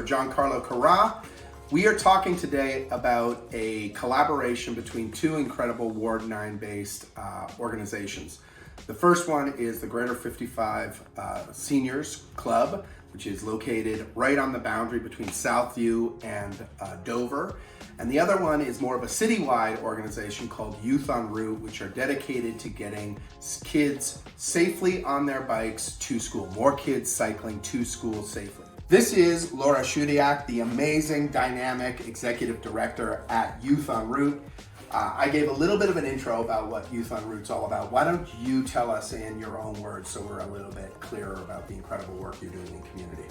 Gian-Carlo Carra. We are talking today about a collaboration between two incredible Ward 9 based organizations. The first one is the Greater 55 Seniors Club, which is located right on the boundary between Southview and Dover. And the other one is more of a citywide organization called Youth en Route, which are dedicated to getting kids safely on their bikes to school. More kids cycling to school safely. This is Laura Shudiak, the amazing, dynamic executive director at Youth en Route. I gave a little bit of an intro about what Youth en Route's all about. Why don't you tell us in your own words so we're a little bit clearer about the incredible work you're doing in community?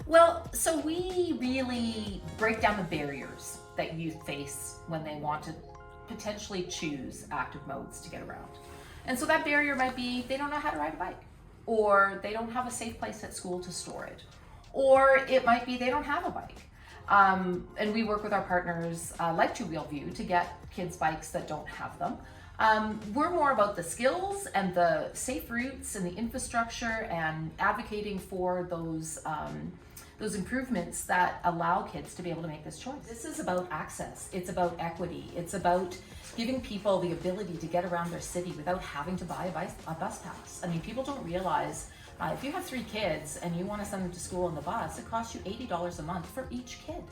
Well, so we really break down the barriers that youth face when they want to potentially choose active modes to get around. And so that barrier might be they don't know how to ride a bike, or they don't have a safe place at school to store it. Or it might be they don't have a bike. And we work with our partners like Two Wheel View to get kids bikes that don't have them. We're more about the skills and the safe routes and the infrastructure and advocating for those improvements that allow kids to be able to make this choice. This is about access. It's about equity. It's about giving people the ability to get around their city without having to buy a bus pass. I mean, people don't realize if you have 3 kids and you want to send them to school on the bus, it costs you $80 a month for each kid.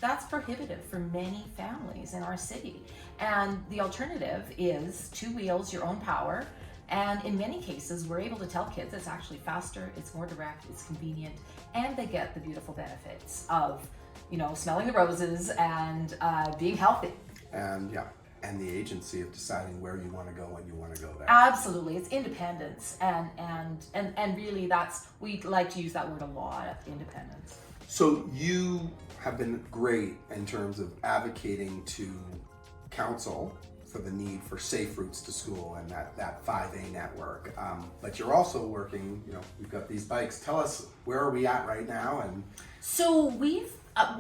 That's prohibitive for many families in our city. And the alternative is 2 wheels, your own power. And in many cases, we're able to tell kids it's actually faster, it's more direct, it's convenient, and they get the beautiful benefits of, smelling the roses and being healthy. And the agency of deciding where you want to go when you want to go there. Absolutely, it's independence, and really we like to use that word a lot, independence. So you have been great in terms of advocating to council for the need for safe routes to school and that 5A network. But you're also working, we've got these bikes. Tell us, where are we at right now? And so we've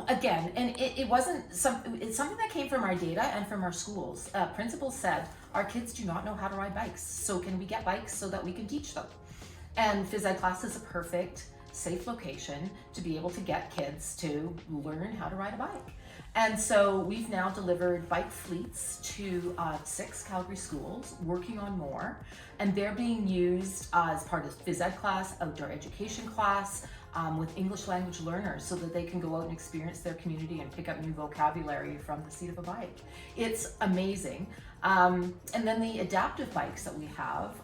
again, and it wasn't it's something that came from our data and from our schools. Principals said our kids do not know how to ride bikes, so can we get bikes so that we can teach them? And phys ed class is a perfect safe location to be able to get kids to learn how to ride a bike. And so we've now delivered bike fleets to 6 Calgary schools, working on more, and they're being used as part of phys ed class, outdoor education class, with English language learners so that they can go out and experience their community and pick up new vocabulary from the seat of a bike. It's amazing. And then the adaptive bikes that we have,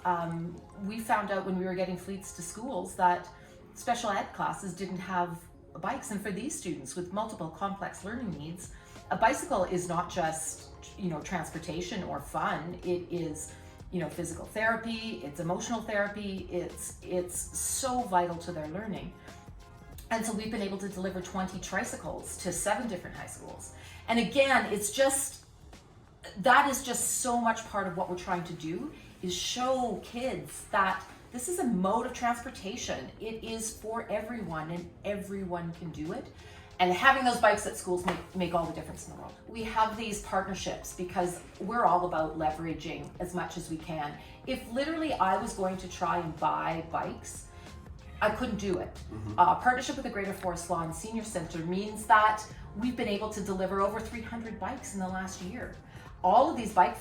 we found out when we were getting fleets to schools that special ed classes didn't have bikes. And for these students with multiple complex learning needs, a bicycle is not just, transportation or fun. It is, physical therapy, it's emotional therapy, it's so vital to their learning. And so we've been able to deliver 20 tricycles to 7 different high schools. And again, that is just so much part of what we're trying to do, is show kids that this is a mode of transportation. It is for everyone and everyone can do it. And having those bikes at schools make all the difference in the world. We have these partnerships because we're all about leveraging as much as we can. If literally I was going to try and buy bikes, I couldn't do it. Partnership with the Greater Forest Lawn Senior Center means that we've been able to deliver over 300 bikes in the last year. All of these bike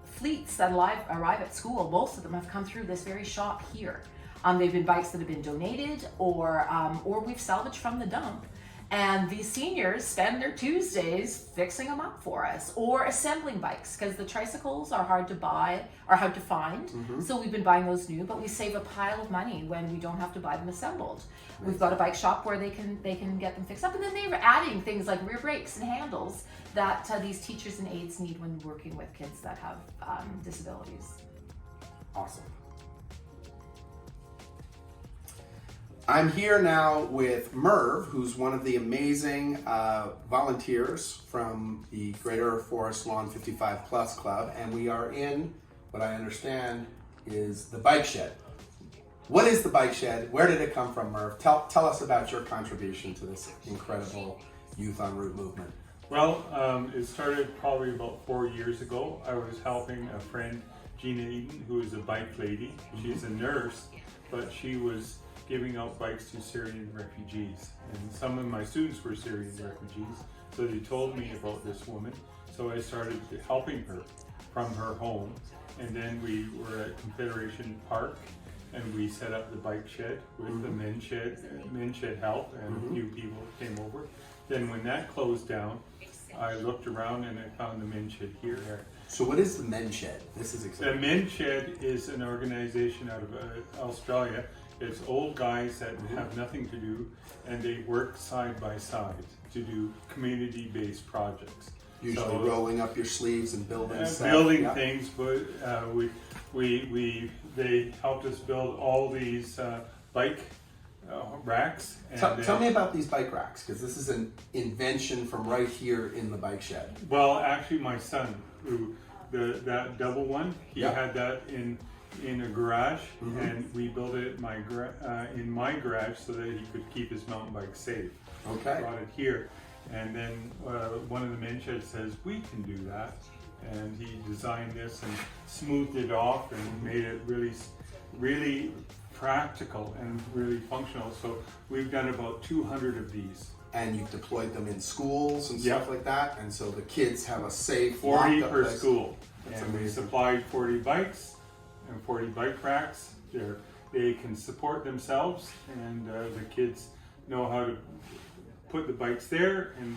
fleets that arrive at school, most of them have come through this very shop here. They've been bikes that have been donated or we've salvaged from the dump. And these seniors spend their Tuesdays fixing them up for us or assembling bikes, because the tricycles are hard to buy or hard to find. So we've been buying those new, but we save a pile of money when we don't have to buy them assembled. We've got a bike shop where they can get them fixed up, and then they're adding things like rear brakes and handles that these teachers and aides need when working with kids that have disabilities. Awesome. I'm here now with Merv, who's one of the amazing volunteers from the Greater Forest Lawn 55 Plus Club, and we are in what I understand is the bike shed. What is the bike shed? Where did it come from, Merv? Tell us about your contribution to this incredible Youth en Route movement. Well, it started probably about 4 years ago. I was helping a friend, Gina Eden, who is a bike lady. She's a nurse, but she was giving out bikes to Syrian refugees. And some of my students were Syrian refugees, so they told me about this woman. So I started helping her from her home. And then we were at Confederation Park, and we set up the bike shed with the men's shed help, and a few people came over. Then when that closed down, I looked around and I found the men's shed here. So what is the men's shed? This is The exciting. men's shed is an organization out of Australia. It's old guys that have nothing to do, and they work side by side to do community-based projects. Usually rolling up your sleeves and building stuff. Building Yeah. things, but they helped us build all these bike racks. And Tell me about these bike racks, because this is an invention from right here in the bike shed. Well, actually, my son, who that double one, he Yeah. had that in a garage, and we built it in my garage so that he could keep his mountain bike safe. Okay. Brought it here, and then one of the men's sheds says we can do that, and he designed this and smoothed it off and made it really practical and really functional. So we've done about 200 of these. And you've deployed them in schools and Yep. stuff like that, and so the kids have a safe 40 locked-up per place. school. That's And we amazing. supplied 40 bikes and 40 bike racks. They can support themselves, and the kids know how to put the bikes there and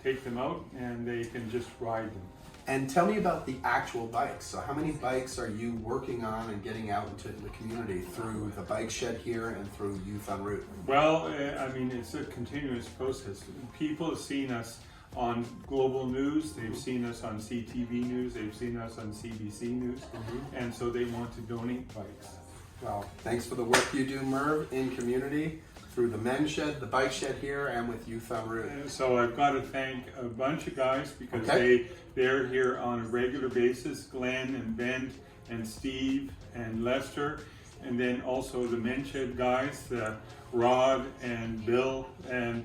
take them out, and they can just ride them. And tell me about the actual bikes. So how many bikes are you working on and getting out into the community through the bike shed here and through Youth en Route? Well, I mean, it's a continuous process. People have seen us on global news, they've seen us on CTV news, they've seen us on CBC news, and so they want to donate bikes. Well, thanks for the work you do, Merv, in community through the men's shed, the bike shed here, and with Youth en Route. And so I've got to thank a bunch of guys because Okay. they're here on a regular basis. Glenn and Ben and Steve and Lester, and then also the men's shed guys, Rod and Bill and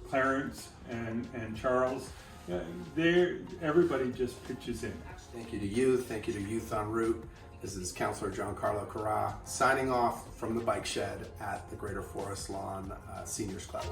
Clarence and Charles. Everybody just pitches in. Thank you to you. Thank you to Youth en Route. This is Counselor Gian-Carlo Carra signing off from the bike shed at the Greater Forest Lawn Seniors Club.